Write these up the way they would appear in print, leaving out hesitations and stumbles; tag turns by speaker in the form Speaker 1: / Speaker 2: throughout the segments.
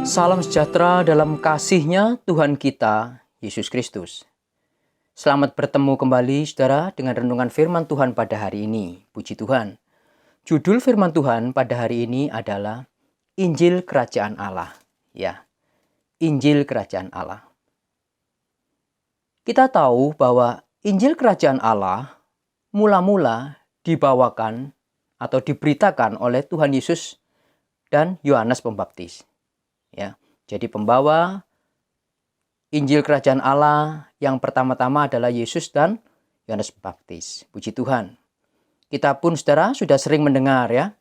Speaker 1: Salam sejahtera dalam kasih-Nya Tuhan kita, Yesus Kristus. Selamat bertemu kembali, saudara, dengan renungan firman Tuhan pada hari ini. Puji Tuhan. Judul firman Tuhan pada hari ini adalah Injil Kerajaan Allah. Ya, Injil Kerajaan Allah. Kita tahu bahwa Injil Kerajaan Allah mula-mula dibawakan atau diberitakan oleh Tuhan Yesus dan Yohanes Pembaptis. Ya, jadi pembawa Injil Kerajaan Allah yang pertama-tama adalah Yesus dan Yohanes Pembaptis. Puji Tuhan. Kita pun, saudara, sudah sering mendengar ya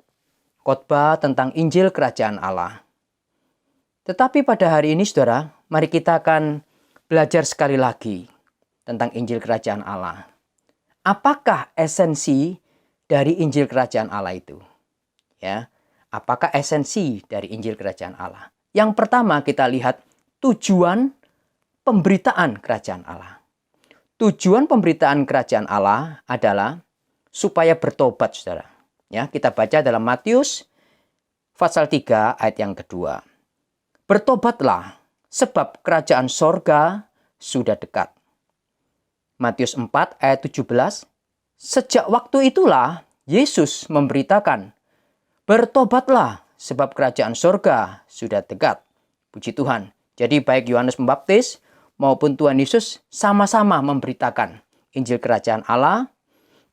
Speaker 1: khotbah tentang Injil Kerajaan Allah. Tetapi pada hari ini, saudara, mari kita akan belajar sekali lagi tentang Injil Kerajaan Allah. Apakah esensi dari Injil Kerajaan Allah itu? Ya, apakah esensi dari Injil Kerajaan Allah? Yang pertama kita lihat tujuan pemberitaan kerajaan Allah. Tujuan pemberitaan kerajaan Allah adalah supaya bertobat, saudara. Ya, kita baca dalam Matius pasal 3 ayat yang kedua. Bertobatlah sebab kerajaan sorga sudah dekat. Matius 4 ayat 17. Sejak waktu itulah Yesus memberitakan, bertobatlah sebab kerajaan sorga sudah dekat. Puji Tuhan. Jadi baik Yohanes Pembaptis maupun Tuhan Yesus sama-sama memberitakan Injil Kerajaan Allah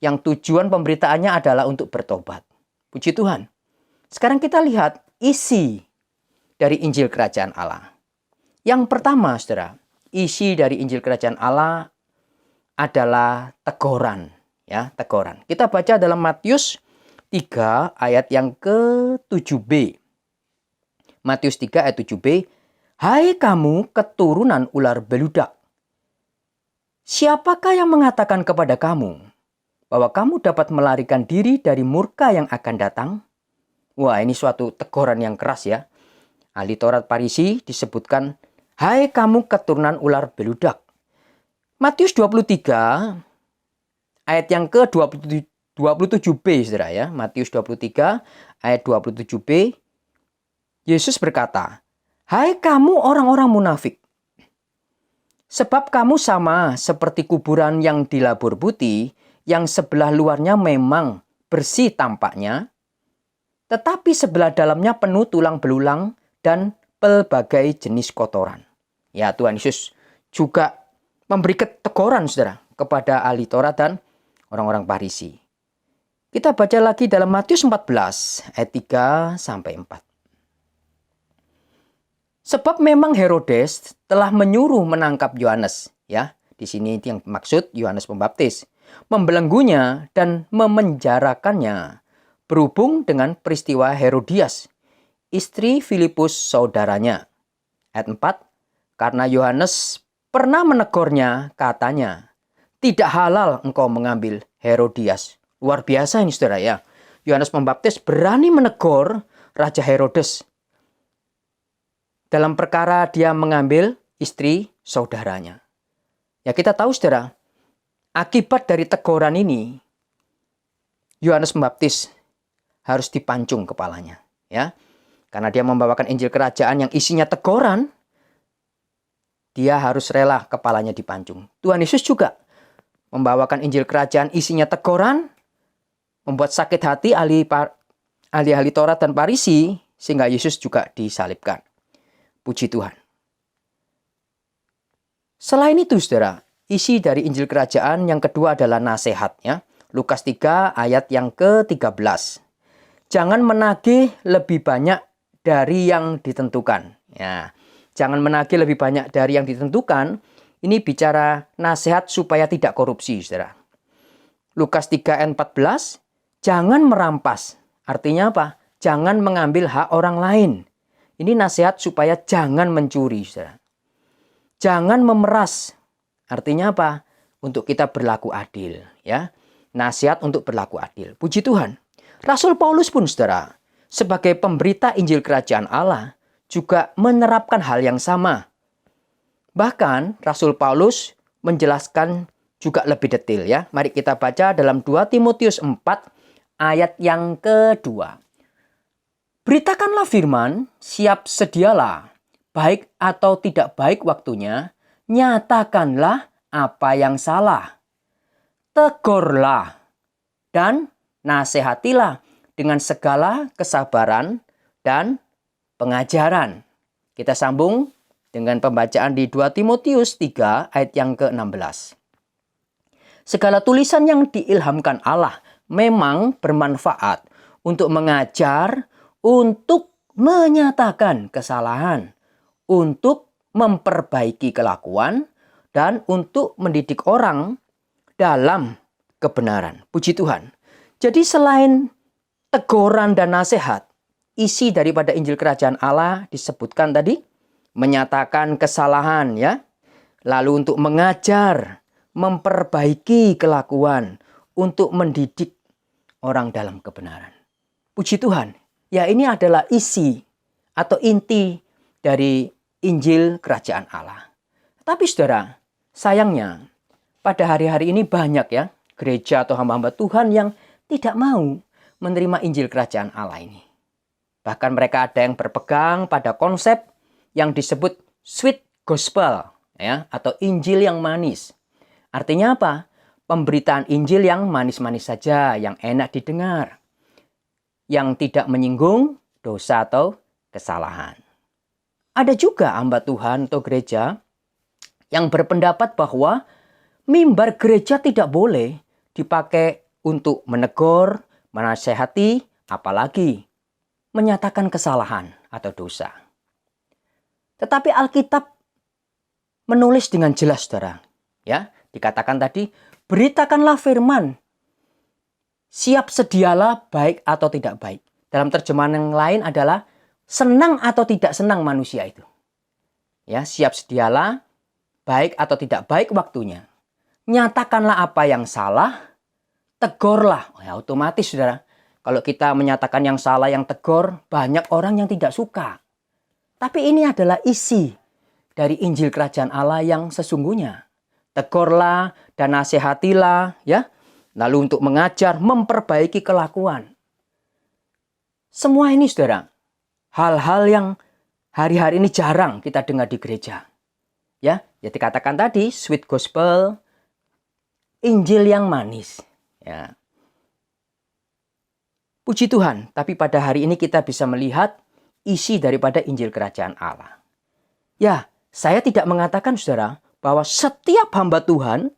Speaker 1: yang tujuan pemberitaannya adalah untuk bertobat. Puji Tuhan. Sekarang kita lihat isi dari Injil Kerajaan Allah. Yang pertama, saudara, isi dari Injil Kerajaan Allah adalah teguran. Ya, teguran. Kita baca dalam Matius 3 ayat yang ke-7b. Matius 3 ayat 7b. Hai kamu keturunan ular beludak. Siapakah yang mengatakan kepada kamu bahwa kamu dapat melarikan diri dari murka yang akan datang? Wah, ini suatu teguran yang keras ya. Ahli Taurat Farisi disebutkan, hai kamu keturunan ular beludak. Matius 23 ayat yang ke-27b, saudara ya. Matius 23 ayat 27b. Yesus berkata, hai kamu orang-orang munafik. Sebab kamu sama seperti kuburan yang dilabur putih, yang sebelah luarnya memang bersih tampaknya, tetapi sebelah dalamnya penuh tulang belulang dan pelbagai jenis kotoran. Ya, Tuhan Yesus juga memberi teguran, saudara, kepada ahli Taurat dan orang-orang Farisi. Kita baca lagi dalam Matius 14 ayat 3 sampai 4. Sebab memang Herodes telah menyuruh menangkap Yohanes, ya. Di sini yang maksud Yohanes Pembaptis, membelenggunya dan memenjarakannya berhubung dengan peristiwa Herodias, istri Filipus saudaranya. Ayat 4. Karena Yohanes pernah menegurnya, katanya, tidak halal engkau mengambil Herodias. Luar biasa ini, saudara ya. Yohanes Pembaptis berani menegur Raja Herodes dalam perkara dia mengambil istri saudaranya. Ya, kita tahu, saudara, akibat dari teguran ini Yohanes Pembaptis harus dipancung kepalanya, ya. Karena dia membawakan Injil Kerajaan yang isinya teguran, dia harus rela kepalanya dipancung. Tuhan Yesus juga membawakan Injil Kerajaan isinya teguran, membuat sakit hati ahli-ahli Taurat dan Farisi, sehingga Yesus juga disalibkan. Puji Tuhan. Selain itu, saudara, isi dari Injil Kerajaan yang kedua adalah nasihatnya. Lukas 3 ayat yang ke-13. Jangan menagih lebih banyak dari yang ditentukan. Ya, jangan menagih lebih banyak dari yang ditentukan. Ini bicara nasihat supaya tidak korupsi, saudara. Lukas 3 ayat 14. Jangan merampas. Artinya apa? Jangan mengambil hak orang lain. Ini nasihat supaya jangan mencuri, saudara. Jangan memeras. Artinya apa? Untuk kita berlaku adil, ya. Nasihat untuk berlaku adil. Puji Tuhan. Rasul Paulus pun, saudara, sebagai pemberita Injil Kerajaan Allah, juga menerapkan hal yang sama. Bahkan Rasul Paulus menjelaskan juga lebih detail, ya. Mari kita baca dalam 2 Timotius 4 ayat yang kedua. Beritakanlah firman, siap sedialah, baik atau tidak baik waktunya, nyatakanlah apa yang salah. Tegurlah dan nasihatilah dengan segala kesabaran dan pengajaran. Kita sambung dengan pembacaan di 2 Timotius 3 ayat yang ke-16. Segala tulisan yang diilhamkan Allah memang bermanfaat untuk mengajar, untuk menyatakan kesalahan, untuk memperbaiki kelakuan, dan untuk mendidik orang dalam kebenaran. Puji Tuhan. Jadi selain teguran dan nasihat, isi daripada Injil Kerajaan Allah disebutkan tadi, menyatakan kesalahan ya. Lalu untuk mengajar, memperbaiki kelakuan, untuk mendidik orang dalam kebenaran. Puji Tuhan. Ya, ini adalah isi atau inti dari Injil Kerajaan Allah. Tapi saudara, sayangnya pada hari-hari ini banyak ya gereja atau hamba-hamba Tuhan yang tidak mau menerima Injil Kerajaan Allah ini. Bahkan mereka ada yang berpegang pada konsep yang disebut sweet gospel ya, atau Injil yang manis. Artinya apa? Pemberitaan Injil yang manis-manis saja, yang enak didengar, yang tidak menyinggung dosa atau kesalahan. Ada juga hamba Tuhan atau gereja yang berpendapat bahwa mimbar gereja tidak boleh dipakai untuk menegur, menasehati, apalagi menyatakan kesalahan atau dosa. Tetapi Alkitab menulis dengan jelas, saudara. Ya, dikatakan tadi, beritakanlah firman, siap sedialah baik atau tidak baik. Dalam terjemahan yang lain adalah senang atau tidak senang manusia itu. Ya, siap sedialah baik atau tidak baik waktunya. Nyatakanlah apa yang salah, tegurlah. Ya, otomatis saudara, kalau kita menyatakan yang salah, yang tegur, banyak orang yang tidak suka. Tapi ini adalah isi dari Injil Kerajaan Allah yang sesungguhnya. Tegurlah dan nasihatilah, ya. Lalu untuk mengajar, memperbaiki kelakuan. Semua ini saudara, hal-hal yang hari-hari ini jarang kita dengar di gereja. Ya dikatakan tadi, sweet gospel, Injil yang manis. Ya. Puji Tuhan, tapi pada hari ini kita bisa melihat isi daripada Injil Kerajaan Allah. Ya, saya tidak mengatakan saudara bahwa setiap hamba Tuhan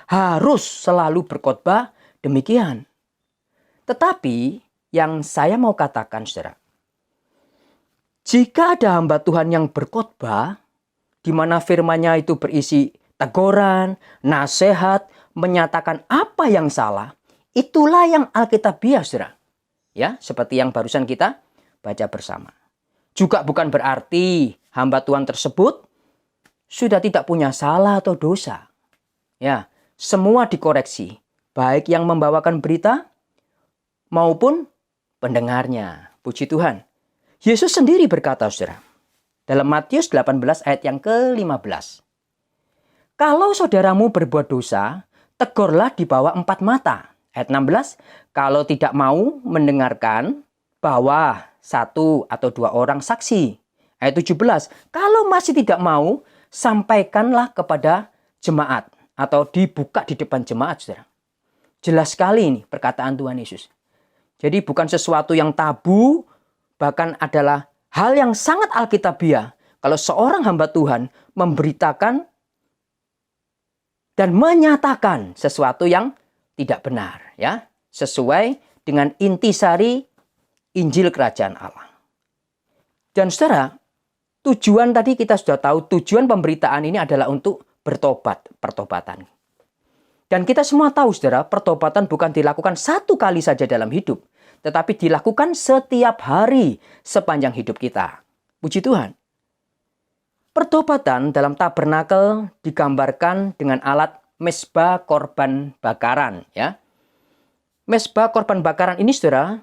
Speaker 1: harus selalu berkhotbah demikian. Tetapi yang saya mau katakan saudara, jika ada hamba Tuhan yang berkhotbah, di mana firman-Nya itu berisi teguran, nasihat, menyatakan apa yang salah, itulah yang Alkitabiah saudara. Ya, seperti yang barusan kita baca bersama. Juga bukan berarti hamba Tuhan tersebut sudah tidak punya salah atau dosa. Ya, semua dikoreksi, baik yang membawakan berita maupun pendengarnya. Puji Tuhan. Yesus sendiri berkata, saudara, dalam Matius 18 ayat yang ke-15. Kalau saudaramu berbuat dosa, tegurlah di bawah 4 mata. Ayat 16, kalau tidak mau mendengarkan, bawa 1 atau 2 orang saksi. Ayat 17, kalau masih tidak mau, sampaikanlah kepada jemaat atau dibuka di depan jemaat, saudara. Jelas sekali ini perkataan Tuhan Yesus. Jadi bukan sesuatu yang tabu, bahkan adalah hal yang sangat alkitabiah. Kalau seorang hamba Tuhan memberitakan dan menyatakan sesuatu yang tidak benar, ya, sesuai dengan intisari Injil Kerajaan Allah. Dan saudara, tujuan tadi kita sudah tahu, tujuan pemberitaan ini adalah untuk bertobat, pertobatan. Dan kita semua tahu saudara, pertobatan bukan dilakukan satu kali saja dalam hidup, tetapi dilakukan setiap hari sepanjang hidup kita. Puji Tuhan. Pertobatan dalam tabernakel digambarkan dengan alat mezbah korban bakaran, ya. Mezbah korban bakaran ini saudara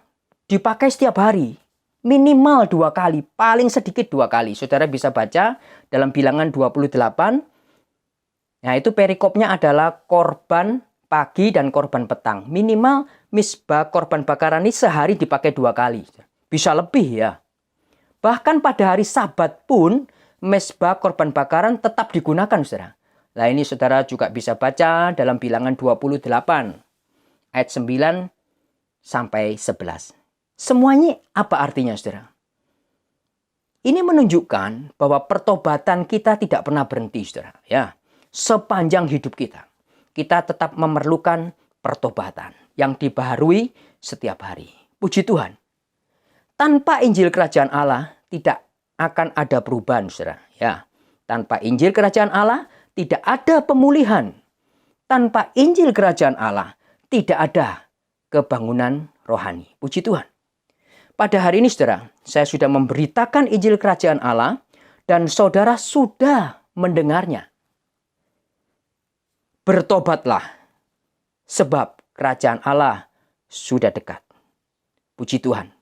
Speaker 1: dipakai setiap hari, minimal 2 kali, paling sedikit 2 kali. Saudara bisa baca dalam Bilangan 28. Nah, itu perikopnya adalah korban pagi dan korban petang. Minimal misbah korban bakaran ini sehari dipakai 2 kali. Bisa lebih ya. Bahkan pada hari Sabat pun mesbah korban bakaran tetap digunakan, saudara. Nah ini saudara juga bisa baca dalam Bilangan 28 ayat 9 sampai 11. Semuanya apa artinya, saudara? Ini menunjukkan bahwa pertobatan kita tidak pernah berhenti, saudara. Ya, sepanjang hidup kita, kita tetap memerlukan pertobatan yang dibaharui setiap hari. Puji Tuhan. Tanpa Injil Kerajaan Allah tidak akan ada perubahan, saudara. Ya, tanpa Injil Kerajaan Allah tidak ada pemulihan. Tanpa Injil Kerajaan Allah tidak ada kebangunan rohani. Puji Tuhan. Pada hari ini, saudara, saya sudah memberitakan Injil Kerajaan Allah dan saudara sudah mendengarnya. Bertobatlah, sebab Kerajaan Allah sudah dekat. Puji Tuhan.